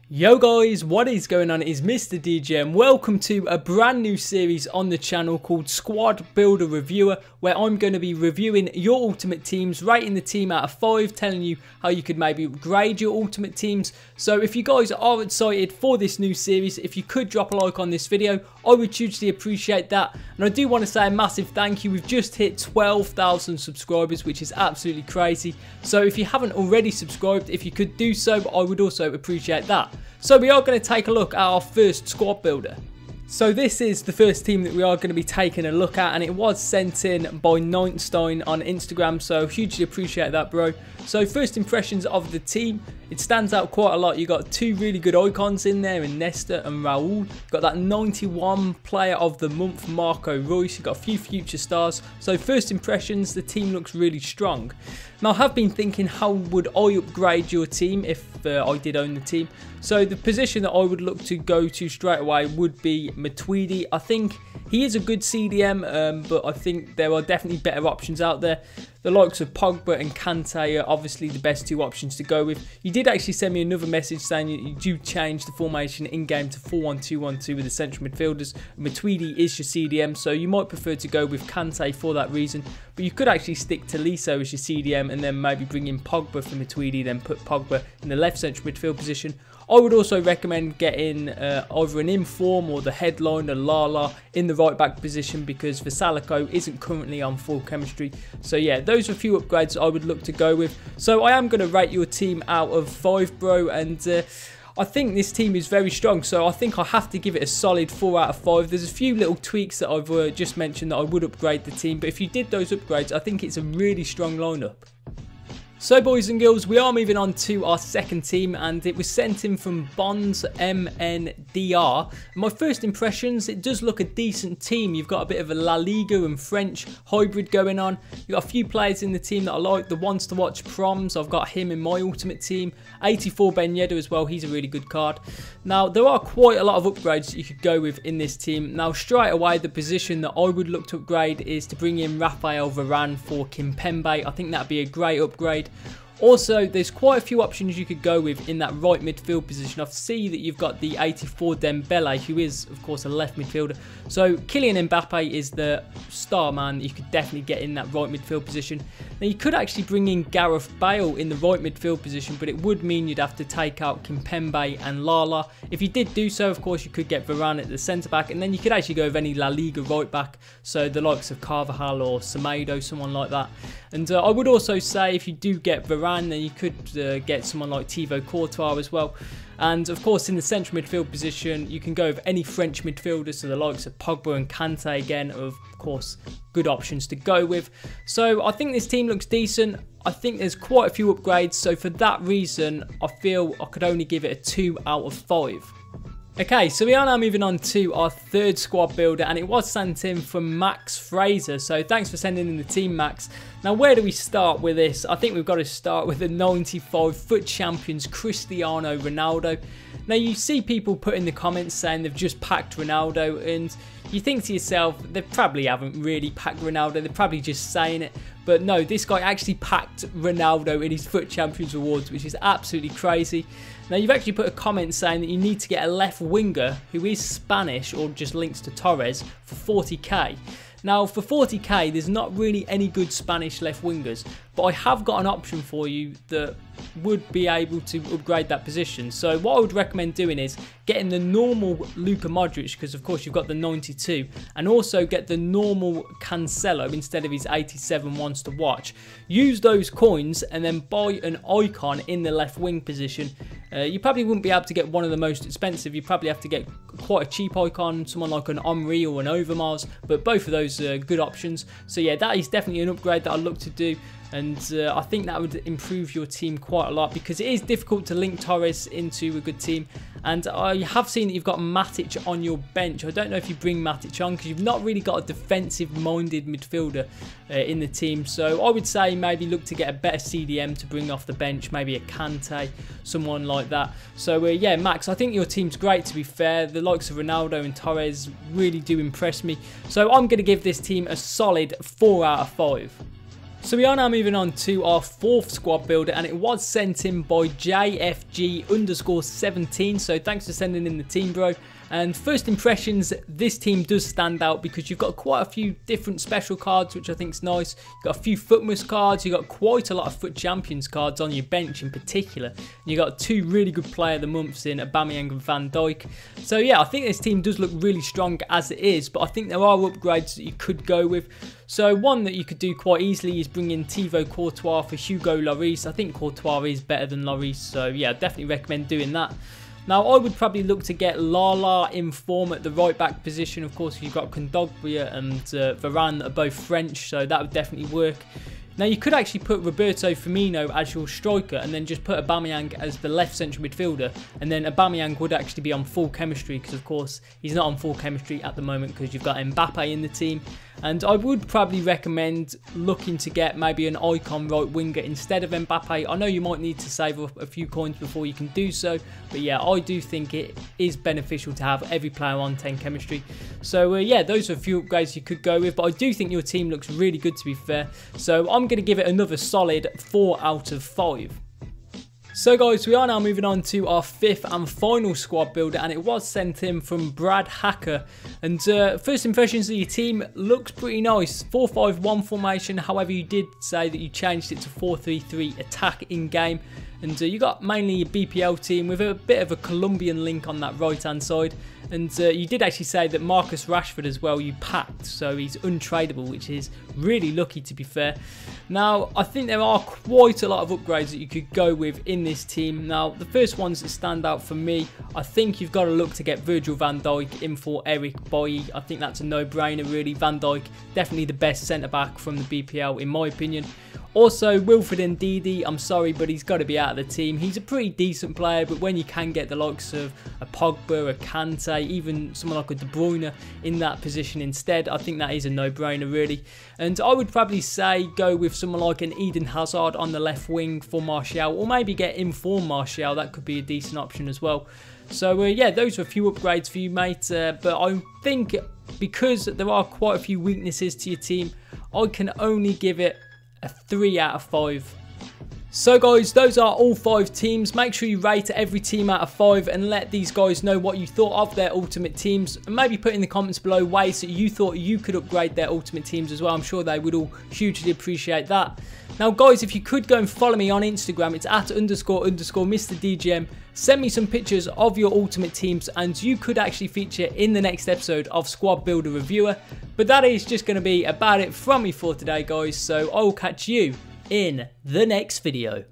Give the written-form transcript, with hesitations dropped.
Yo guys, what is going on? It is Mr. DJ and welcome to a brand new series on the channel called Squad Builder Reviewer, where I'm going to be reviewing your ultimate teams, rating the team out of 5, telling you how you could maybe upgrade your ultimate teams. So if you guys are excited for this new series, if you could drop a like on this video, I would hugely appreciate that. And I do want to say a massive thank you. We've just hit 12,000 subscribers, which is absolutely crazy. So if you haven't already subscribed, if you could do so, I would also appreciate that. So we are going to take a look at our first squad builder. So this is the first team that we are going to be taking a look at, and it was sent in by Ninestein on Instagram, so hugely appreciate that, bro. So first impressions of the team, it stands out quite a lot. You got two really good icons in there in Nesta and Raul. You've got that 91 player of the month, Marco Reus. You've got a few future stars. So first impressions, the team looks really strong. Now I have been thinking, how would I upgrade your team if I did own the team? So the position that I would look to go to straight away would be Matuidi. I think he is a good CDM, but I think there are definitely better options out there. The likes of Pogba and Kante are obviously the best two options to go with. You did actually send me another message saying you do change the formation in-game to 4-1-2-1-2 with the central midfielders. Matuidi is your CDM, so you might prefer to go with Kante for that reason. But you could actually stick to Liso as your CDM and then maybe bring in Pogba for Matuidi, then put Pogba in the left central midfield position. I would also recommend getting either an Inform or the headliner Lala in the right back position, because Vasalico isn't currently on full chemistry. So yeah, those are a few upgrades I would look to go with. So I am going to rate your team out of 5, bro, and I think this team is very strong, so I think I have to give it a solid 4 out of 5. There's a few little tweaks that I've just mentioned that I would upgrade the team, but if you did those upgrades, I think it's a really strong lineup. So boys and girls, we are moving on to our second team, and it was sent in from Bonds MNDR. My first impressions, it does look a decent team. You've got a bit of a La Liga and French hybrid going on. You've got a few players in the team that I like. The ones to watch, Proms, I've got him in my ultimate team. 84 Ben Yedder as well, he's a really good card. Now there are quite a lot of upgrades that you could go with in this team. Now straight away, the position that I would look to upgrade is to bring in Rafael Varane for Kimpembe. I think that'd be a great upgrade. Also, there's quite a few options you could go with in that right midfield position. I see that you've got the 84 Dembele, who is, of course, a left midfielder. So, Kylian Mbappe is the star man that you could definitely get in that right midfield position. Now, you could actually bring in Gareth Bale in the right midfield position, but it would mean you'd have to take out Kimpembe and Lala. If you did do so, of course, you could get Varane at the centre-back, and then you could actually go with any La Liga right-back, so the likes of Carvajal or Semedo, someone like that. And I would also say, if you do get Varane, then you could get someone like Thibaut Courtois as well. And of course, in the central midfield position, you can go with any French midfielders, so the likes of Pogba and Kante again, of course, good options to go with. So I think this team looks decent. I think there's quite a few upgrades, so for that reason, I feel I could only give it a 2 out of 5. Okay, so we are now moving on to our third squad builder, and it was sent in from Max Fraser. So thanks for sending in the team, Max. Now, where do we start with this? I think we've got to start with the 95 foot champions, Cristiano Ronaldo. Now, you see people put in the comments saying they've just packed Ronaldo, and you think to yourself, they probably haven't really packed Ronaldo. They're probably just saying it. But no, this guy actually packed Ronaldo in his Foot Champions Rewards, which is absolutely crazy. Now, you've actually put a comment saying that you need to get a left winger who is Spanish or just links to Torres for 40k. Now, for 40k, there's not really any good Spanish left wingers, but I have got an option for you that would be able to upgrade that position. So what I would recommend doing is getting the normal Luka Modric, because of course you've got the 92, and also get the normal Cancelo instead of his 87 ones to watch. Use those coins and then buy an icon in the left wing position. You probably wouldn't be able to get one of the most expensive. You probably have to get quite a cheap icon, someone like an Omri or an Overmars, but both of those are good options. So yeah, that is definitely an upgrade that I'd look to do. And I think that would improve your team quite a lot, because it is difficult to link Torres into a good team. And I have seen that you've got Matic on your bench. I don't know if you bring Matic on, because you've not really got a defensive-minded midfielder in the team. So I would say maybe look to get a better CDM to bring off the bench, maybe a Kante, someone like that. So yeah, Max, I think your team's great, to be fair. The likes of Ronaldo and Torres really do impress me. So I'm going to give this team a solid 4 out of 5. So we are now moving on to our fourth squad builder, and it was sent in by JFG_17. So thanks for sending in the team, bro. And first impressions, this team does stand out because you've got quite a few different special cards, which I think is nice. You've got a few Footmas cards, you've got quite a lot of Foot Champions cards on your bench in particular. And you've got two really good player of the months in Aubameyang and Van Dijk. So yeah, I think this team does look really strong as it is, but I think there are upgrades that you could go with. So one that you could do quite easily is bring in Thibaut Courtois for Hugo Lloris. I think Courtois is better than Lloris, so yeah, I definitely recommend doing that. Now, I would probably look to get Lala in form at the right back position. Of course, you've got Kondogbia and Varane that are both French, so that would definitely work. Now, you could actually put Roberto Firmino as your striker and then just put Aubameyang as the left central midfielder. And then Aubameyang would actually be on full chemistry because, of course, he's not on full chemistry at the moment because you've got Mbappe in the team. And I would probably recommend looking to get maybe an icon right winger instead of Mbappe. I know you might need to save up a few coins before you can do so. But yeah, I do think it is beneficial to have every player on 10 chemistry. So yeah, those are a few upgrades you could go with. But I do think your team looks really good, to be fair. So I'm going to give it another solid 4 out of 5. So guys, we are now moving on to our fifth and final squad builder, and it was sent in from Brad Hacker. And first impressions of your team looks pretty nice. 4-5-1 formation, however you did say that you changed it to 4-3-3 attack in game. And you got mainly your BPL team with a bit of a Colombian link on that right hand side. And you did actually say that Marcus Rashford as well you packed, so he's untradeable, which is really lucky, to be fair. Now, I think there are quite a lot of upgrades that you could go with in this team. Now, the first ones that stand out for me, I think you've got to look to get Virgil van Dijk in for Eric Bailly. I think that's a no-brainer, really. Van Dijk, definitely the best centre-back from the BPL, in my opinion. Also, Wilfred Ndidi, I'm sorry, but he's got to be out of the team. He's a pretty decent player, but when you can get the likes of a Pogba, a Kante, even someone like a De Bruyne in that position instead, I think that is a no-brainer, really. And I would probably say go with someone like an Eden Hazard on the left wing for Martial, or maybe get in for Martial. That could be a decent option as well. So yeah, those are a few upgrades for you, mate. But I think because there are quite a few weaknesses to your team, I can only give it a 3 out of 5. So guys, those are all 5 teams. Make sure you rate every team out of 5 and let these guys know what you thought of their ultimate teams, and maybe put in the comments below ways that you thought you could upgrade their ultimate teams as well. I'm sure they would all hugely appreciate that. Now guys, if you could go and follow me on Instagram, it's @__MrDGM. Send me some pictures of your ultimate teams and you could actually feature in the next episode of Squad Builder Reviewer. But that is just going to be about it from me for today, guys, so I will catch you in the next video.